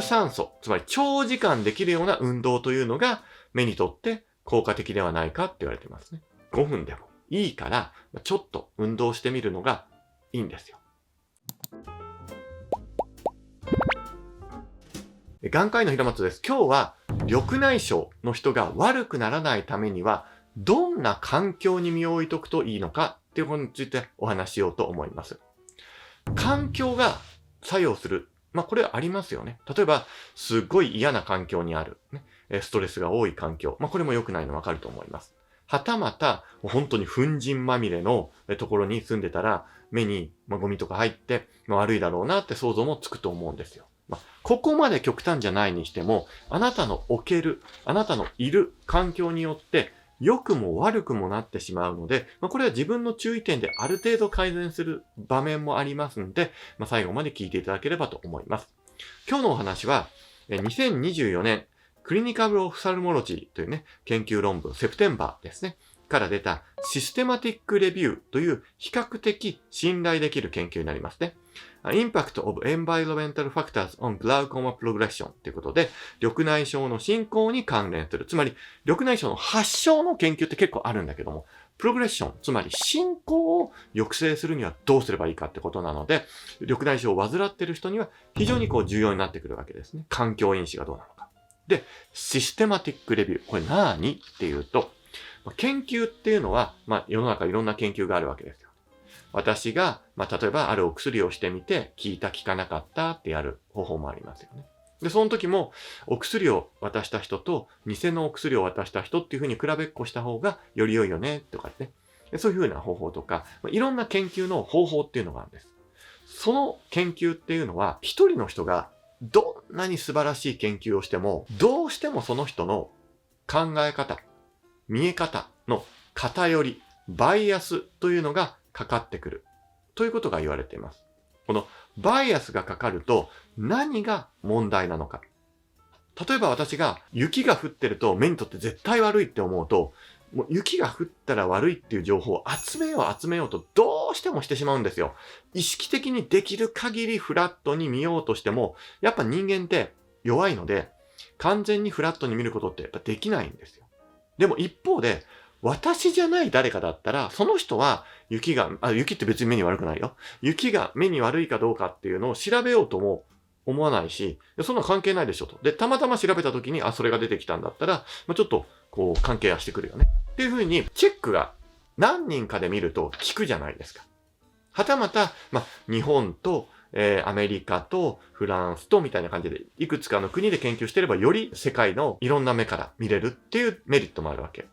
酸素、つまり長時間できるような運動というのが目にとって効果的ではないかって言われてますね。5分でもいいから、ちょっと運動してみるのがいいんですよ。眼科医の平松です。今日は緑内障の人が悪くならないためにはどんな環境に身を置いとくといいのかっていうことについてお話ししようと思います。環境が作用する。これはありますよね。例えば、すっごい嫌な環境にある。ストレスが多い環境。これも良くないのわかると思います。はたまた、本当に粉塵まみれのところに住んでたら、目にゴミとか入って、悪いだろうなって想像もつくと思うんですよ。ここまで極端じゃないにしても、あなたのいる環境によって、良くも悪くもなってしまうので、これは自分の注意点である程度改善する場面もありますので、最後まで聞いていただければと思います。今日のお話は、2024年、クリニカルオフサルモロジーというね、研究論文、セプテンバーですね、から出たシステマティックレビューという比較的信頼できる研究になりますね。Impact of Environmental Factors on Glaucoma Progression ということで、緑内障の進行に関連する。つまり、緑内障の発症の研究って結構あるんだけども、プログレッション、つまり進行を抑制するにはどうすればいいかってことなので、緑内障を患っている人には非常に重要になってくるわけですね。環境因子がどうなのか。で、システマティックレビュー。これ何っていうと、研究っていうのは、世の中いろんな研究があるわけですよ。私が、例えばあるお薬をしてみて、効いた効かなかったってやる方法もありますよね。で、その時も、お薬を渡した人と、偽のお薬を渡した人っていうふうに比べっこした方がより良いよね、とかね。そういうふうな方法とか、いろんな研究の方法っていうのがあるんです。その研究っていうのは、一人の人がどんなに素晴らしい研究をしても、どうしてもその人の考え方、見え方の偏り、バイアスというのがかかってくるということが言われています。このバイアスがかかると何が問題なのか。例えば私が雪が降ってると目にとって絶対悪いって思うと、もう雪が降ったら悪いっていう情報を集めようとどうしてもしてしまうんですよ。意識的にできる限りフラットに見ようとしても、やっぱ人間って弱いので、完全にフラットに見ることってやっぱできないんですよ。でも一方で、私じゃない誰かだったら、その人は雪って別に目に悪くないよ。雪が目に悪いかどうかっていうのを調べようとも思わないし、そんな関係ないでしょと。で、たまたま調べた時に、それが出てきたんだったら、ちょっと関係はしてくるよね。っていうふうに、チェックが何人かで見ると効くじゃないですか。はたまた、日本と、アメリカとフランスとみたいな感じで、いくつかの国で研究してれば、より世界のいろんな目から見れるっていうメリットもあるわけ。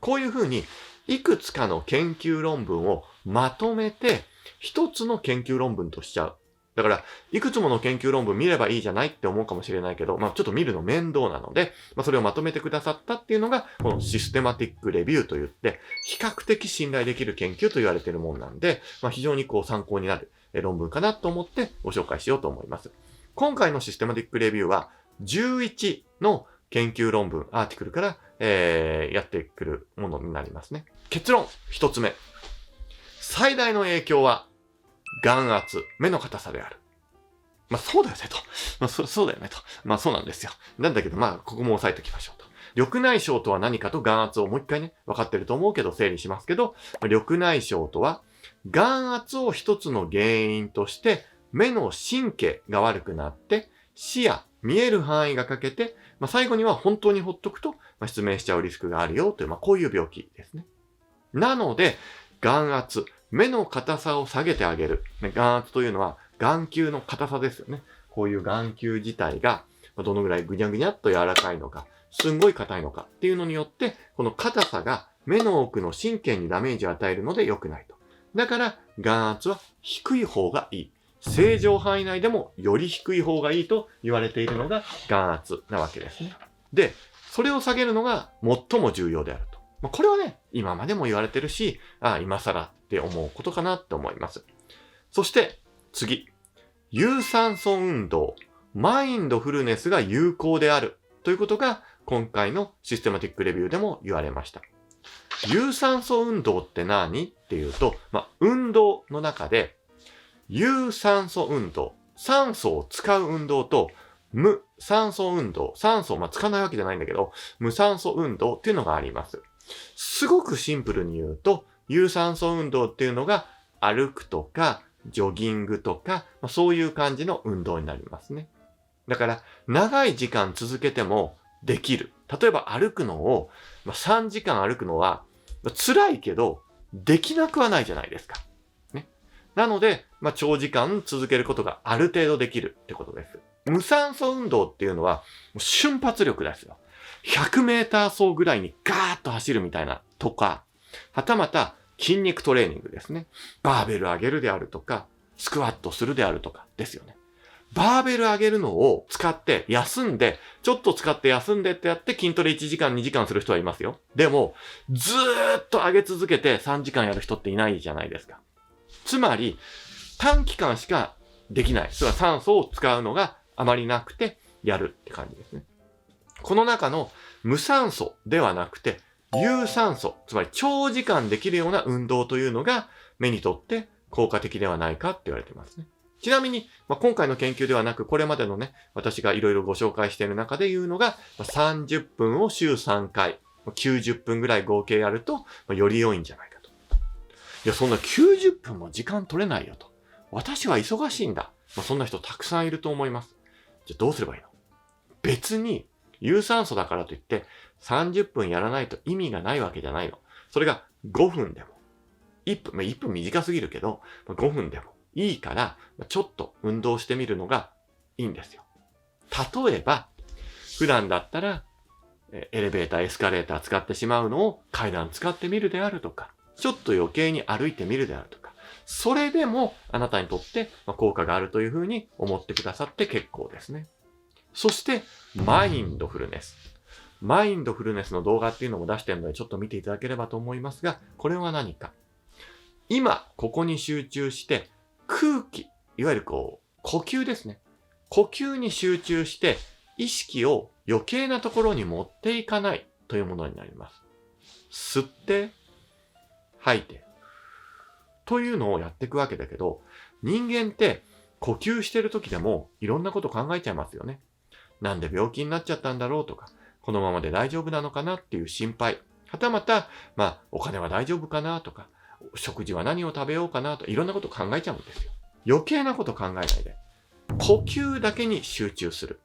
こういうふうに、いくつかの研究論文をまとめて、一つの研究論文としちゃう。だから、いくつもの研究論文見ればいいじゃないって思うかもしれないけど、ちょっと見るの面倒なので、それをまとめてくださったっていうのが、このシステマティックレビューといって、比較的信頼できる研究と言われているものなんで、非常に参考になる論文かなと思ってご紹介しようと思います。今回のシステマティックレビューは、11の研究論文、アーティクルからやってくるものになりますね。結論、一つ目。最大の影響は、眼圧、目の硬さである。そうだよねと。そうだよねと。そうなんですよ。なんだけど、ここも押さえておきましょうと。緑内障とは何かと眼圧をもう一回ね、分かってると思うけど整理しますけど、緑内障とは、眼圧を一つの原因として、目の神経が悪くなって、視野、見える範囲が欠けて、最後には本当にほっとくと、失明しちゃうリスクがあるよという、こういう病気ですね。なので、眼圧、目の硬さを下げてあげる。眼圧というのは眼球の硬さですよね。こういう眼球自体がどのぐらいぐにゃぐにゃっと柔らかいのか、すんごい硬いのかっていうのによって、この硬さが目の奥の神経にダメージを与えるので良くないと。だから眼圧は低い方がいい。正常範囲内でもより低い方がいいと言われているのが眼圧なわけですね。で、それを下げるのが最も重要であると。これはね、今までも言われてるし、今更って思うことかなって思います。そして次、有酸素運動、マインドフルネスが有効であるということが今回のシステマティックレビューでも言われました。有酸素運動って何っていうと、運動の中で有酸素運動、酸素を使う運動と無酸素運動、酸素を使わないわけじゃないんだけど、無酸素運動っていうのがあります。すごくシンプルに言うと、有酸素運動っていうのが歩くとか、ジョギングとか、そういう感じの運動になりますね。だから、長い時間続けてもできる。例えば歩くのを、3時間歩くのは、辛いけど、できなくはないじゃないですか。ね。なので、長時間続けることがある程度できるってことです。無酸素運動っていうのは、瞬発力ですよ。100メーター走ぐらいにガーッと走るみたいなとか、はたまた筋肉トレーニングですね。バーベル上げるであるとか、スクワットするであるとかですよね。バーベル上げるのを使って休んで、ちょっと使って休んでってやって筋トレ1時間2時間する人はいますよ。でも、ずーっと上げ続けて3時間やる人っていないじゃないですか。つまり、短期間しかできない。それは酸素を使うのがあまりなくてやるって感じですね。この中の無酸素ではなくて、有酸素、つまり長時間できるような運動というのが目にとって効果的ではないかって言われていますね。ちなみに、今回の研究ではなく、これまでのね、私がいろいろご紹介している中で言うのが、30分を週3回、90分ぐらい合計やると、より良いんじゃないかと。いや、そんな90分も時間取れないよと。私は忙しいんだ。そんな人たくさんいると思います。じゃあどうすればいいの？別に、有酸素だからといって、30分やらないと意味がないわけじゃないの。それが5分でも、1分短すぎるけど、5分でもいいから、ちょっと運動してみるのがいいんですよ。例えば、普段だったら、エレベーター、エスカレーター使ってしまうのを階段使ってみるであるとか、ちょっと余計に歩いてみるであるとか、それでもあなたにとって効果があるというふうに思ってくださって結構ですね。そして、マインドフルネス。マインドフルネスの動画っていうのも出してるのでちょっと見ていただければと思いますが、これは何か。今、ここに集中して空気、いわゆる呼吸ですね。呼吸に集中して意識を余計なところに持っていかないというものになります。吸って、吐いて。というのをやっていくわけだけど、人間って呼吸してる時でもいろんなこと考えちゃいますよね。なんで病気になっちゃったんだろうとか、このままで大丈夫なのかなっていう心配。はたまた、お金は大丈夫かなとか、食事は何を食べようかなと、いろんなこと考えちゃうんですよ。余計なこと考えないで、呼吸だけに集中する。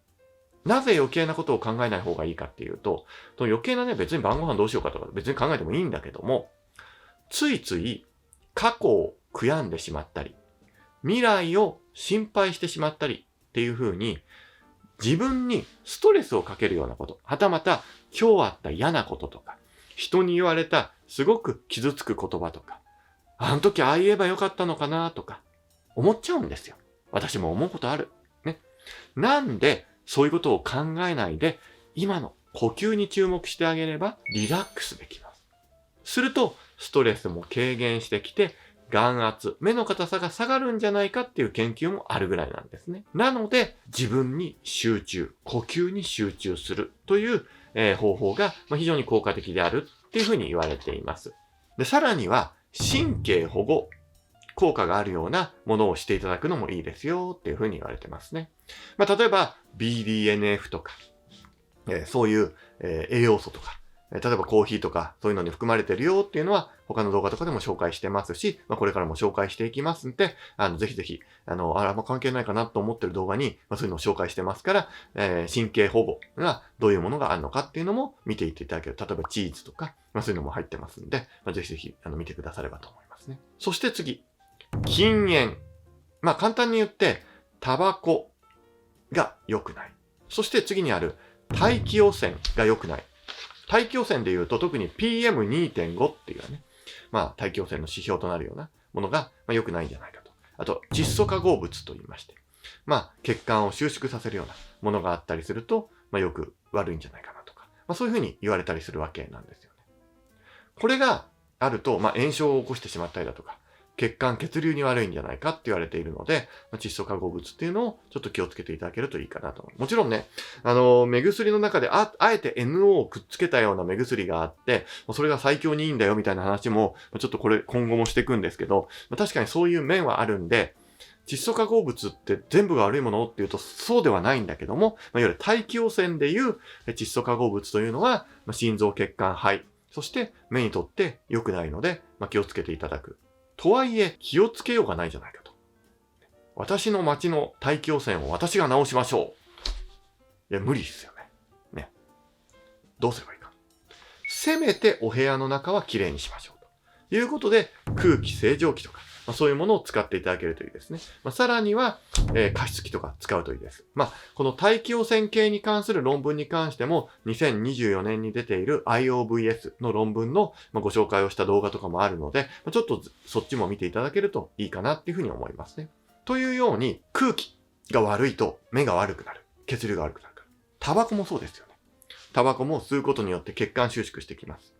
なぜ余計なことを考えない方がいいかっていうと、余計なね、別に晩ご飯どうしようかとか別に考えてもいいんだけども、ついつい過去を悔やんでしまったり、未来を心配してしまったりっていう風に、自分にストレスをかけるようなこと、はたまた今日あった嫌なこととか、人に言われたすごく傷つく言葉とか、あの時ああ言えばよかったのかなとか、思っちゃうんですよ。私も思うことある。ね。なんで、そういうことを考えないで、今の呼吸に注目してあげれば、リラックスできます。すると、ストレスも軽減してきて、眼圧、目の硬さが下がるんじゃないかっていう研究もあるぐらいなんですね。なので、自分に集中、呼吸に集中するという、方法が非常に効果的であるっていうふうに言われています。で、さらには、神経保護効果があるようなものをしていただくのもいいですよっていうふうに言われてますね。例えば BDNF とか、そういう、栄養素とか、例えばコーヒーとかそういうのに含まれてるよっていうのは他の動画とかでも紹介してますし、これからも紹介していきますんで、ぜひぜひ、あんま関係ないかなと思ってる動画に、そういうのを紹介してますから、神経保護がどういうものがあるのかっていうのも見ていっていただける。例えばチーズとか、そういうのも入ってますんで、ぜひぜひ見てくださればと思いますね。そして次、禁煙。簡単に言って、タバコが良くない。そして次にある大気汚染が良くない。大気汚染で言うと特に PM2.5 っていうね、大気汚染の指標となるようなものが良くないんじゃないかと。あと、窒素化合物と言いまして、血管を収縮させるようなものがあったりすると、よく悪いんじゃないかなとか、そういうふうに言われたりするわけなんですよね。これがあると、炎症を起こしてしまったりだとか、血流に悪いんじゃないかって言われているので、窒素化合物っていうのをちょっと気をつけていただけるといいかなと。もちろんね、目薬の中であえて NO をくっつけたような目薬があって、それが最強にいいんだよみたいな話も、ちょっとこれ今後もしていくんですけど、確かにそういう面はあるんで、窒素化合物って全部が悪いものっていうとそうではないんだけども、いわゆる大気汚染でいう窒素化合物というのは、心臓、血管、肺、そして目にとって良くないので、気をつけていただく。とはいえ、気をつけようがないじゃないかと。私の町の大気汚染を私が直しましょう。いや、無理ですよね。ね。どうすればいいか。せめてお部屋の中はきれいにしましょう。ということで、空気清浄機とか、そういうものを使っていただけるといいですね。さらには、加湿器とか使うといいです。この大気汚染系に関する論文に関しても、2024年に出ている IOVS の論文のご紹介をした動画とかもあるので、ちょっとそっちも見ていただけるといいかなっていうふうに思いますね。というように、空気が悪いと目が悪くなる。血流が悪くなるから。タバコもそうですよね。タバコも吸うことによって血管収縮してきます。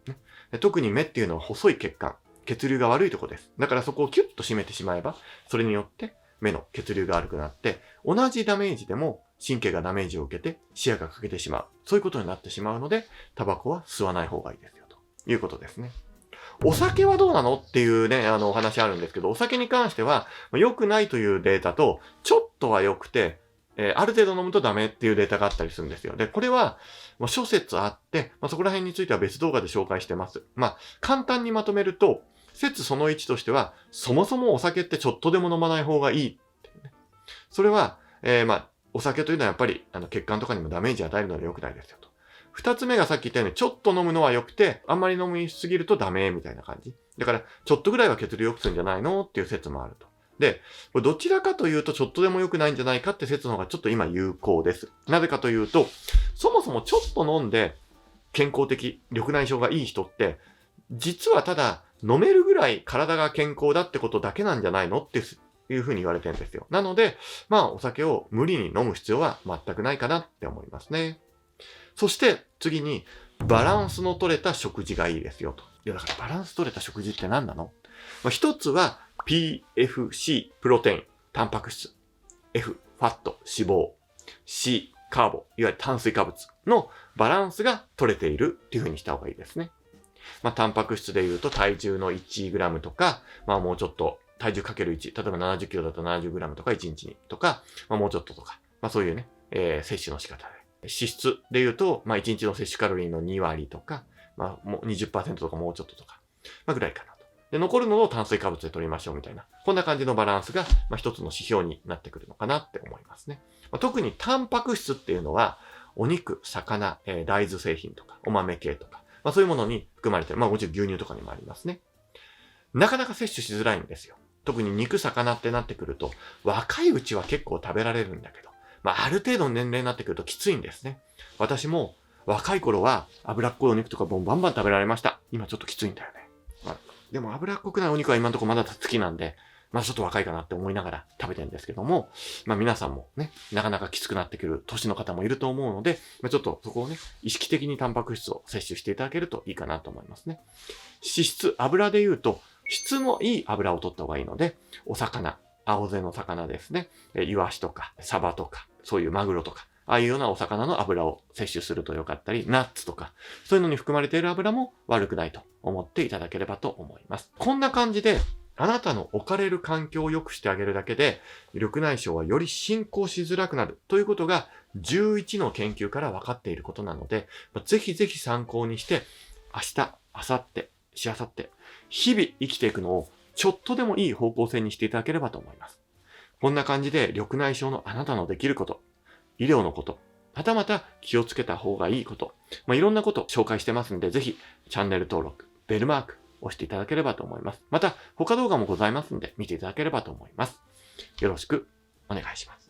特に目っていうのは細い血管。血流が悪いところです。だからそこをキュッと締めてしまえば、それによって目の血流が悪くなって、同じダメージでも神経がダメージを受けて視野が欠けてしまう。そういうことになってしまうので、タバコは吸わない方がいいですよ、ということですね。お酒はどうなのっていうね、お話あるんですけど、お酒に関しては、良くないというデータと、ちょっとは良くて、ある程度飲むとダメっていうデータがあったりするんですよ。で、これは、諸説あって、そこら辺については別動画で紹介してます。簡単にまとめると、説その1としては、そもそもお酒ってちょっとでも飲まない方がいいっていうね。それは、お酒というのはやっぱり、血管とかにもダメージを与えるので良くないですよと。2つ目がさっき言ったように、ちょっと飲むのは良くて、あんまり飲みすぎるとダメみたいな感じ。だから、ちょっとぐらいは血流良くするんじゃないのっていう説もあると。で、これどちらかというとちょっとでも良くないんじゃないかって説の方がちょっと今有効です。なぜかというと、そもそもちょっと飲んで健康的、緑内障がいい人って、実はただ飲めるぐらい体が健康だってことだけなんじゃないのっていうふうに言われてるんですよ。なので、お酒を無理に飲む必要は全くないかなって思いますね。そして次に、バランスの取れた食事がいいですよと。いやだからバランス取れた食事って何なの？一つは PFC、プロテイン、タンパク質。F、ファット、脂肪。C、カーボ、いわゆる炭水化物のバランスが取れているっていう風にした方がいいですね。タンパク質で言うと体重の 1g とか、もうちょっと体重かける1、例えば70キロだと 70g とか1日にとか、もうちょっととか、そういうね、摂取の仕方で。脂質で言うと、1日の摂取カロリーの2割とか、もう 20% とかもうちょっととか、ぐらいかなと。で、残るのを炭水化物で取りましょうみたいな。こんな感じのバランスが、一つの指標になってくるのかなって思いますね。特にタンパク質っていうのは、お肉、魚、大豆製品とか、お豆系とか、そういうものに含まれてる。もちろん牛乳とかにもありますね。なかなか摂取しづらいんですよ。特に肉、魚ってなってくると、若いうちは結構食べられるんだけど、ある程度の年齢になってくるときついんですね。私も若い頃は脂っこいお肉とかバンバン食べられました。今ちょっときついんだよね。でも脂っこくないお肉は今のところまだ好きなんで、ちょっと若いかなって思いながら食べてるんですけども、皆さんもね、なかなかきつくなってくる年の方もいると思うので、ちょっとそこをね、意識的にタンパク質を摂取していただけるといいかなと思いますね。脂質、油で言うと、質のいい油を取った方がいいので、お魚、青背の魚ですね、イワシとか、サバとか、そういうマグロとか、ああいうようなお魚の油を摂取するとよかったり、ナッツとか、そういうのに含まれている油も悪くないと思っていただければと思います。こんな感じで、あなたの置かれる環境を良くしてあげるだけで、緑内障はより進行しづらくなるということが11の研究から分かっていることなので、ぜひぜひ参考にして、明日、明後日、しあさって、日々生きていくのをちょっとでもいい方向性にしていただければと思います。こんな感じで緑内障のあなたのできること、医療のこと、またまた気をつけた方がいいこと、いろんなことを紹介してますので、ぜひチャンネル登録、ベルマーク、押していただければと思います。また、他動画もございますので、見ていただければと思います。よろしくお願いします。